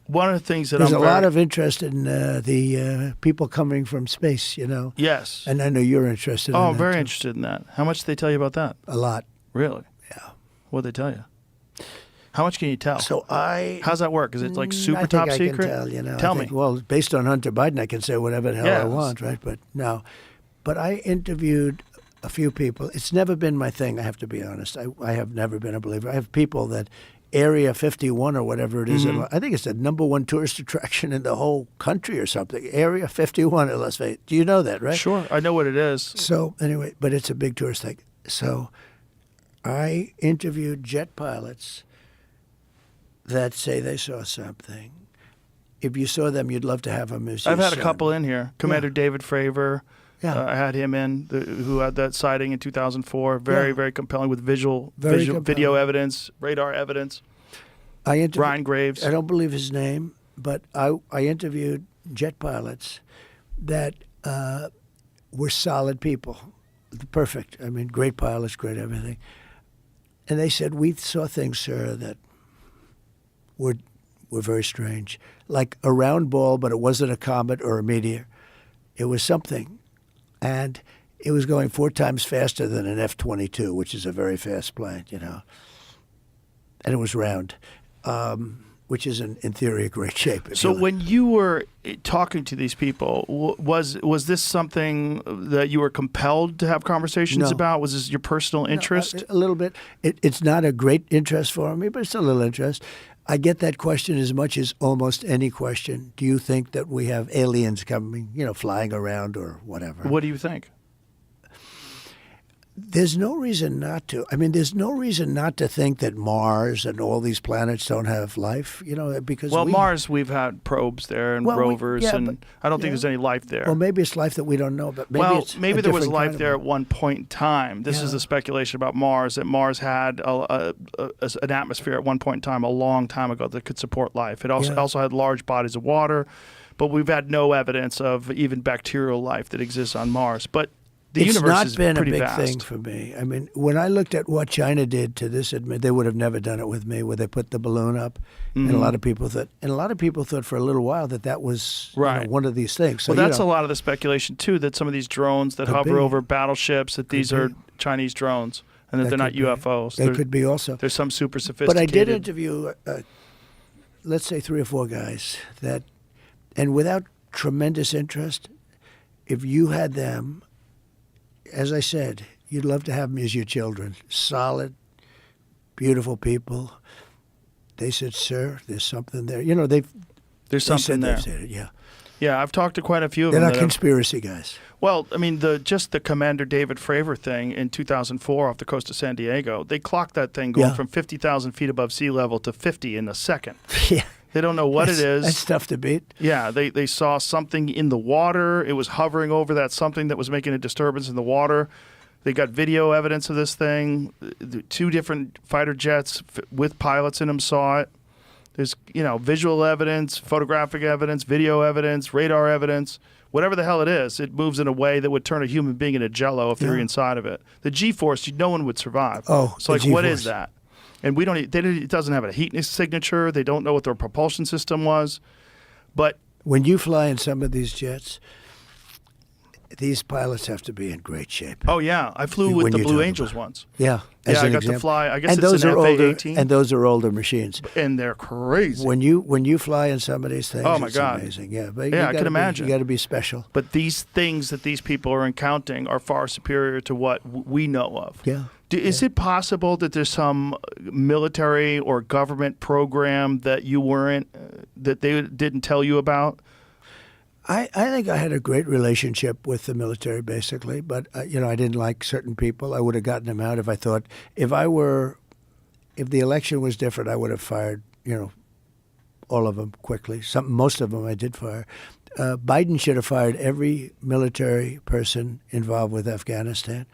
one of the things that There's a lot of interest in the people coming from space, Yes. And I know you're interested in that. Oh, I'm very interested in that. How much did they tell you about that? A lot. Really? Yeah. What did they tell you? How much can you tell? So How's that work? Is it like super I top think secret? I can tell, Tell me. Well, based on Hunter Biden, I can say whatever the hell I want, right? But no. But I interviewed a few people. It's never been my thing, I have to be honest. I have never been a believer. I have people that Area 51 or whatever it is. I think it's the #1 tourist attraction in the whole country or something. Area 51 in Las Vegas. Do you know that, right? Sure. I know what it is. So anyway, but it's a big tourist thing. So I interviewed jet pilots that say they saw something. If you saw them, you'd love to have them as your I've had a son. couple in here. Commander David Fravor. Yeah. I had him in, who had that sighting in 2004. Very, very compelling with video evidence, radar evidence. I interviewed Ryan Graves. I don't believe his name, but I interviewed jet pilots that were solid people. Perfect. I mean, great pilots, great everything. And they said, we saw things, sir, that were very strange. Like a round ball, but it wasn't a comet or a meteor. It was something. And it was going 4 times faster than an F-22, which is a very fast plane, And it was round, which is, in theory, a great shape. So when you were talking to these people, was this something that you were compelled to have conversations about? Was this your personal interest? No, a little bit. It's not a great interest for me, but it's a little interest. I get that question as much as almost any question. Do you think that we have aliens coming, flying around or whatever? What do you think? There's no reason not to. I mean, there's no reason not to think that Mars and all these planets don't have life, because Mars, we've had probes there and rovers, and I don't think there's any life there. Well, maybe it's life that we don't know, but maybe there was life there at one point in time. This is a speculation about Mars, that Mars had an atmosphere at one point in time, a long time ago, that could support life. It also had large bodies of water, but we've had no evidence of even bacterial life that exists on Mars. But the universe is pretty vast. It's not been a big thing for me. I mean, when I looked at what China did to this, they would have never done it with me, where they put the balloon up, and a lot of people thought for a little while that was one of these things. So, that's a lot of the speculation too, that some of these drones that hover over battleships, that these are Chinese drones, and that they're not UFOs. They could be also. There's some super sophisticated. But I did interview, let's say 3 or 4 guys and without tremendous interest, if you had them. As I said, you'd love to have them as your children. Solid, beautiful people. They said, sir, there's something there. There's something there. Yeah, I've talked to quite a few of them. They're not conspiracy guys. Well, I mean, just the Commander David Fravor thing in 2004 off the coast of San Diego, they clocked that thing going from 50,000 feet above sea level to 50 in a second. Yeah. They don't know what it is. That's tough to beat. Yeah, they saw something in the water. It was hovering over that something that was making a disturbance in the water. They got video evidence of this thing. 2 different fighter jets with pilots in them saw it. There's, visual evidence, photographic evidence, video evidence, radar evidence. Whatever the hell it is, it moves in a way that would turn a human being into jello if they're inside of it. The G-force, no one would survive. Oh, so what is that? And it doesn't have a heat signature. They don't know what their propulsion system was. But when you fly in some of these jets, these pilots have to be in great shape. Oh, yeah. I flew with the Blue Angels once. Yeah. I got to fly. I guess it's an FA-18. And those are older machines. And they're crazy. When you fly in some of these things, oh my God, amazing. Yeah, but I can imagine. You got to be special. But these things that these people are encountering are far superior to what we know of. Yeah. Is it possible that there's some military or government program that you weren't, that they didn't tell you about? I think I had a great relationship with the military, basically. But, I didn't like certain people. I would have gotten them out if I thought, if the election was different, I would have fired, all of them quickly. Most of them I did fire. Biden should have fired every military person involved with Afghanistan.